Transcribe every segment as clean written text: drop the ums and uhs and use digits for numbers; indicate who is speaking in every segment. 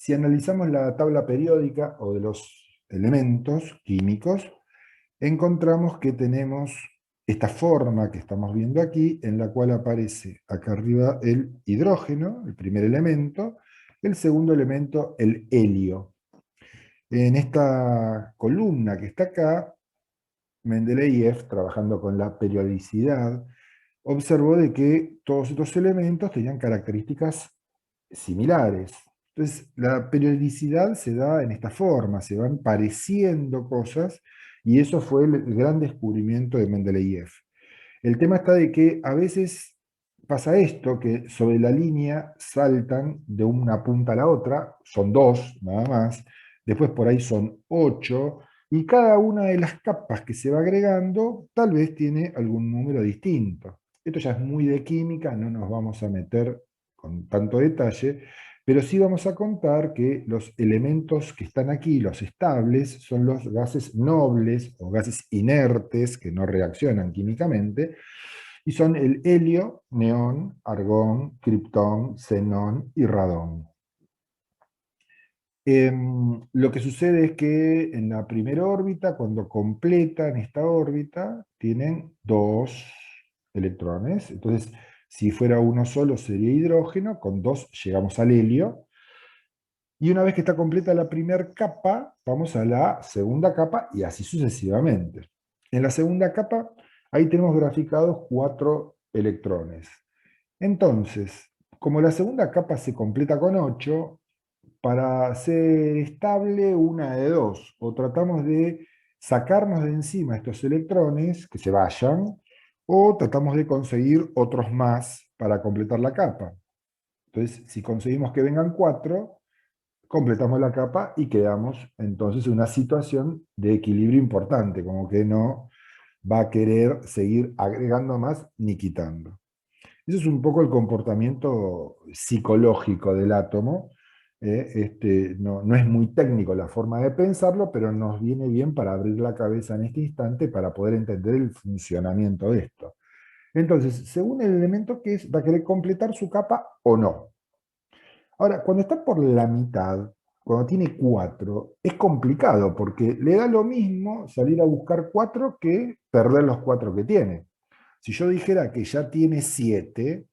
Speaker 1: si analizamos la tabla periódica o de los elementos químicos, encontramos que tenemos esta forma que estamos viendo aquí, en la cual aparece acá arriba el hidrógeno, el primer elemento, el segundo elemento, el helio. En esta columna que está acá, Mendeleev, trabajando con la periodicidad, observó de que todos estos elementos tenían características similares. Entonces, la periodicidad se da en esta forma, se van pareciendo cosas, y eso fue el gran descubrimiento de Mendeleev. El tema está de que a veces pasa esto, que sobre la línea saltan de una punta a la otra, son dos nada más, después por ahí son 8, y cada una de las capas que se va agregando tal vez tiene algún número distinto. Esto ya es muy de química, no nos vamos a meter con tanto detalle, pero sí vamos a contar que los elementos que están aquí, los estables, son los gases nobles o gases inertes que no reaccionan químicamente, y son el helio, neón, argón, criptón, xenón y radón. Lo que sucede es que en la primera órbita, cuando completan esta órbita, tienen dos electrones. Entonces, si fuera uno solo sería hidrógeno, con dos llegamos al helio. Y una vez que está completa la primera capa, vamos a la segunda capa y así sucesivamente. En la segunda capa, ahí tenemos graficados 4 electrones. Entonces, como la segunda capa se completa con 8, para ser estable, una de dos: o tratamos de sacarnos de encima estos electrones, que se vayan, o tratamos de conseguir otros más para completar la capa. Entonces, si conseguimos que vengan 4, completamos la capa y quedamos entonces en una situación de equilibrio importante, como que no va a querer seguir agregando más ni quitando. Eso es un poco el comportamiento psicológico del átomo. No es muy técnico la forma de pensarlo, pero nos viene bien para abrir la cabeza en este instante para poder entender el funcionamiento de esto. Entonces, según el elemento que es, va a querer completar su capa o no. Ahora, cuando está por la mitad, cuando tiene 4, es complicado porque le da lo mismo salir a buscar 4 que perder los 4 que tiene. Si yo dijera que ya tiene 7,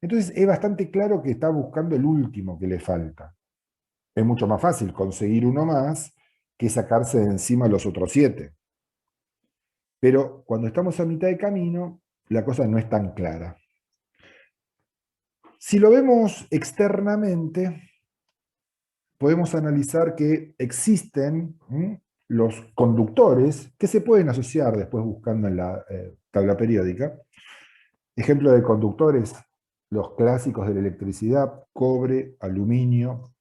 Speaker 1: entonces es bastante claro que está buscando el último que le falta. Es mucho más fácil conseguir uno más que sacarse de encima los otros 7. Pero cuando estamos a mitad de camino, la cosa no es tan clara. Si lo vemos externamente, podemos analizar que existen los conductores que se pueden asociar después buscando en la tabla periódica. Ejemplo de conductores, los clásicos de la electricidad: cobre, aluminio,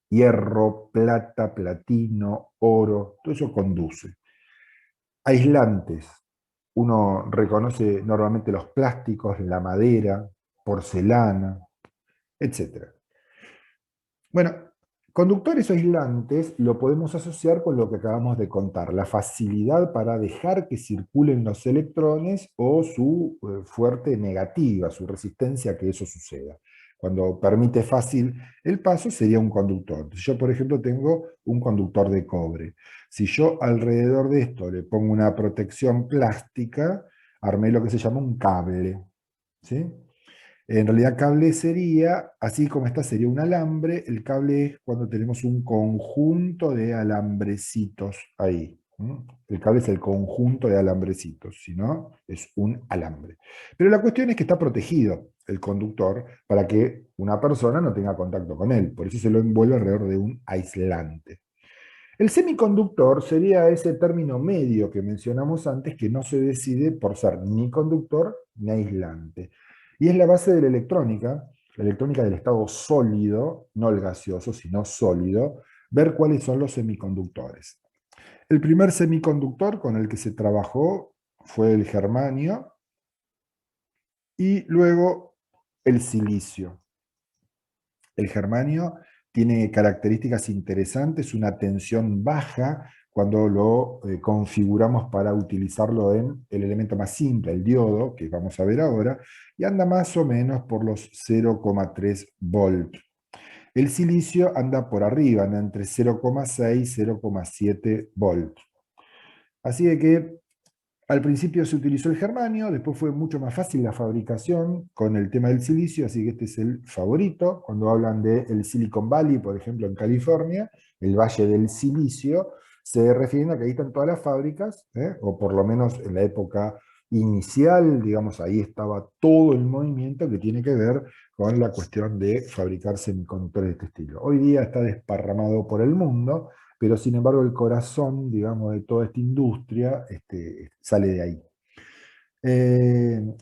Speaker 1: hierro, plata, platino, oro, todo eso conduce. Aislantes, uno reconoce normalmente los plásticos, la madera, porcelana, etc. Bueno, conductores aislantes lo podemos asociar con lo que acabamos de contar: la facilidad para dejar que circulen los electrones o su fuerte negativa, su resistencia a que eso suceda. Cuando permite fácil el paso sería un conductor. Si yo, por ejemplo, tengo un conductor de cobre, si yo alrededor de esto le pongo una protección plástica, armé lo que se llama un cable, ¿sí? En realidad, cable sería, así como está, sería un alambre. El cable es cuando tenemos un conjunto de alambrecitos ahí. El cable es el conjunto de alambrecitos, si no, es un alambre. Pero la cuestión es que está protegido el conductor para que una persona no tenga contacto con él. Por eso se lo envuelve alrededor de un aislante. El semiconductor sería ese término medio que mencionamos antes, que no se decide por ser ni conductor ni aislante. Y es la base de la electrónica del estado sólido, no el gaseoso, sino sólido, ver cuáles son los semiconductores. El primer semiconductor con el que se trabajó fue el germanio y luego el silicio. El germanio tiene características interesantes, una tensión baja cuando lo configuramos para utilizarlo en el elemento más simple, el diodo, que vamos a ver ahora, y anda más o menos por los 0,3 volt. El silicio anda por arriba, anda entre 0,6 y 0,7 volts. Así de que al principio se utilizó el germanio, después fue mucho más fácil la fabricación con el tema del silicio, así que este es el favorito. Cuando hablan del Silicon Valley, por ejemplo, en California, el Valle del Silicio, se refieren a que ahí están todas las fábricas, o por lo menos en la época inicial, digamos, ahí estaba todo el movimiento que tiene que ver con la cuestión de fabricar semiconductores de este estilo. Hoy día está desparramado por el mundo, pero sin embargo el corazón, digamos, de toda esta industria sale de ahí.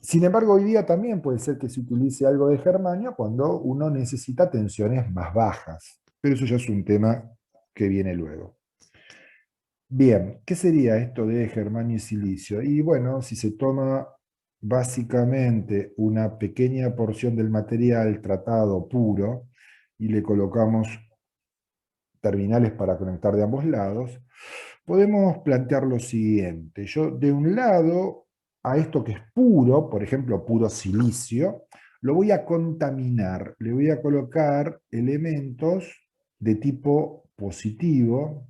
Speaker 1: Sin embargo, hoy día también puede ser que se utilice algo de germanio cuando uno necesita tensiones más bajas, pero eso ya es un tema que viene luego. Bien, ¿qué sería esto de germanio y silicio? Y bueno, si se toma básicamente una pequeña porción del material tratado puro y le colocamos terminales para conectar de ambos lados, podemos plantear lo siguiente. Yo de un lado a esto que es puro, por ejemplo, puro silicio, lo voy a contaminar. Le voy a colocar elementos de tipo positivo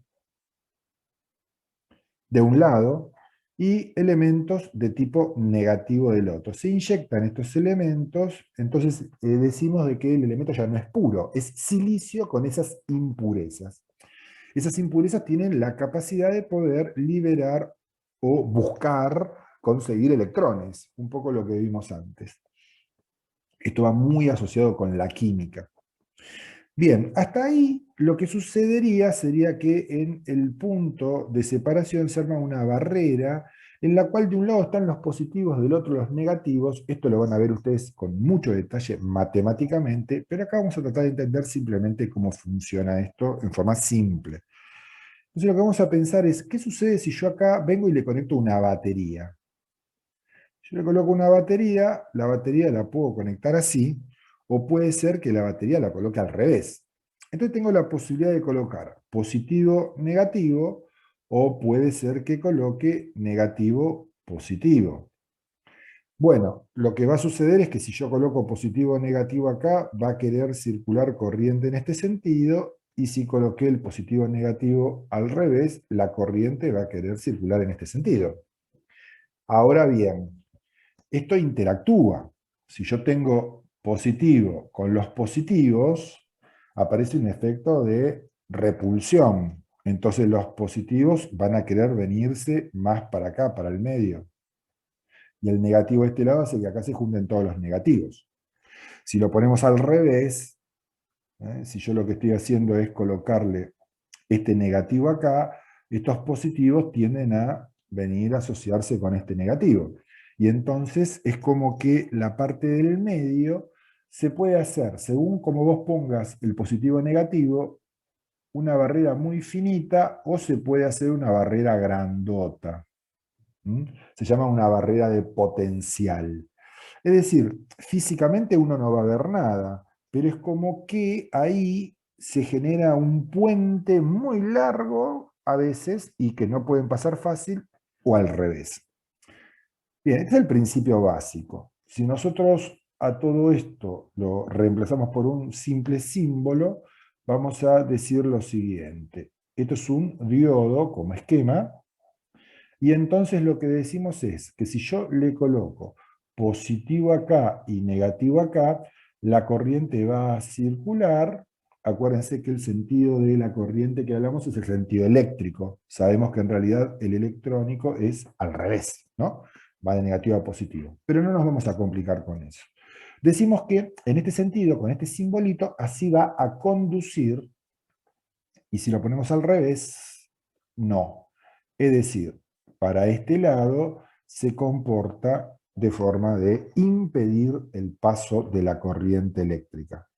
Speaker 1: de un lado y elementos de tipo negativo del otro. Se inyectan estos elementos, entonces decimos de que el elemento ya no es puro, es silicio con esas impurezas. Esas impurezas tienen la capacidad de poder liberar o buscar conseguir electrones, un poco lo que vimos antes. Esto va muy asociado con la química. Bien, hasta ahí lo que sucedería sería que en el punto de separación se arma una barrera en la cual de un lado están los positivos, del otro los negativos. Esto lo van a ver ustedes con mucho detalle matemáticamente, pero acá vamos a tratar de entender simplemente cómo funciona esto en forma simple. Entonces lo que vamos a pensar es, ¿qué sucede si yo acá vengo y le conecto una batería? Yo le coloco una batería, la batería la puedo conectar así, o puede ser que la batería la coloque al revés. Entonces tengo la posibilidad de colocar positivo, negativo, o puede ser que coloque negativo, positivo. Bueno, lo que va a suceder es que si yo coloco positivo o negativo acá, va a querer circular corriente en este sentido, y si coloqué el positivo o negativo al revés, la corriente va a querer circular en este sentido. Ahora bien, esto interactúa. Si yo tengo positivo con los positivos, aparece un efecto de repulsión. Entonces los positivos van a querer venirse más para acá, para el medio. Y el negativo de este lado hace que acá se junten todos los negativos. Si lo ponemos al revés, si yo lo que estoy haciendo es colocarle este negativo acá, estos positivos tienden a venir a asociarse con este negativo. Y entonces es como que la parte del medio se puede hacer, según como vos pongas el positivo negativo, una barrera muy finita o se puede hacer una barrera grandota. Se llama una barrera de potencial. Es decir, físicamente uno no va a ver nada, pero es como que ahí se genera un puente muy largo a veces y que no pueden pasar fácil o al revés. Bien, este es el principio básico. Si nosotros a todo esto lo reemplazamos por un simple símbolo, vamos a decir lo siguiente. Esto es un diodo como esquema, y entonces lo que decimos es que si yo le coloco positivo acá y negativo acá, la corriente va a circular. Acuérdense que el sentido de la corriente que hablamos es el sentido eléctrico. Sabemos que en realidad el electrónico es al revés, ¿no? Va de negativo a positivo. Pero no nos vamos a complicar con eso. Decimos que en este sentido, con este simbolito, así va a conducir, y si lo ponemos al revés, no. Es decir, para este lado se comporta de forma de impedir el paso de la corriente eléctrica.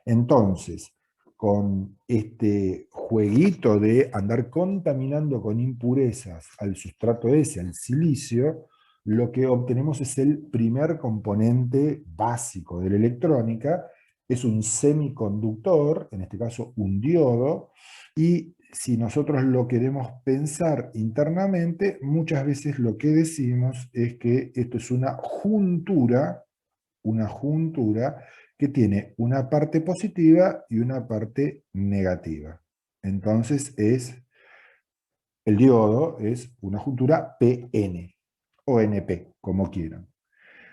Speaker 1: Entonces, con este jueguito de andar contaminando con impurezas al sustrato ese, al silicio, lo que obtenemos es el primer componente básico de la electrónica, es un semiconductor, en este caso un diodo, y si nosotros lo queremos pensar internamente, muchas veces lo que decimos es que esto es una juntura que tiene una parte positiva y una parte negativa. Entonces el diodo es una juntura PN o NP, como quieran.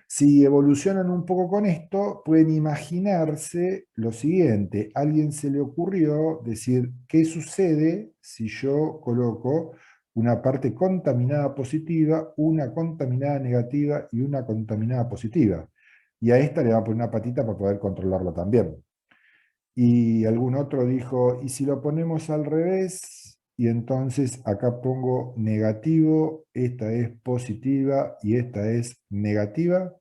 Speaker 1: Si evolucionan un poco con esto, pueden imaginarse lo siguiente. A alguien se le ocurrió decir, ¿qué sucede si yo coloco una parte contaminada positiva, una contaminada negativa y una contaminada positiva? Y a esta le va a poner una patita para poder controlarlo también. Y algún otro dijo, ¿y si lo ponemos al revés? Y entonces acá pongo negativo, esta es positiva y esta es negativa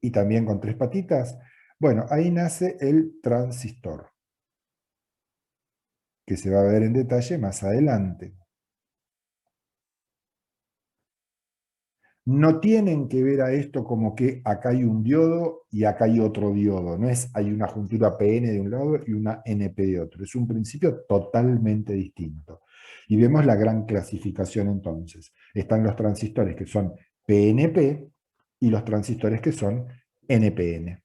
Speaker 1: y también con tres patitas. Bueno, ahí nace el transistor, que se va a ver en detalle más adelante. No tienen que ver a esto como que acá hay un diodo y acá hay otro diodo. No es hay una juntura PN de un lado y una NP de otro. Es un principio totalmente distinto. Y vemos la gran clasificación entonces. Están los transistores que son PNP y los transistores que son NPN.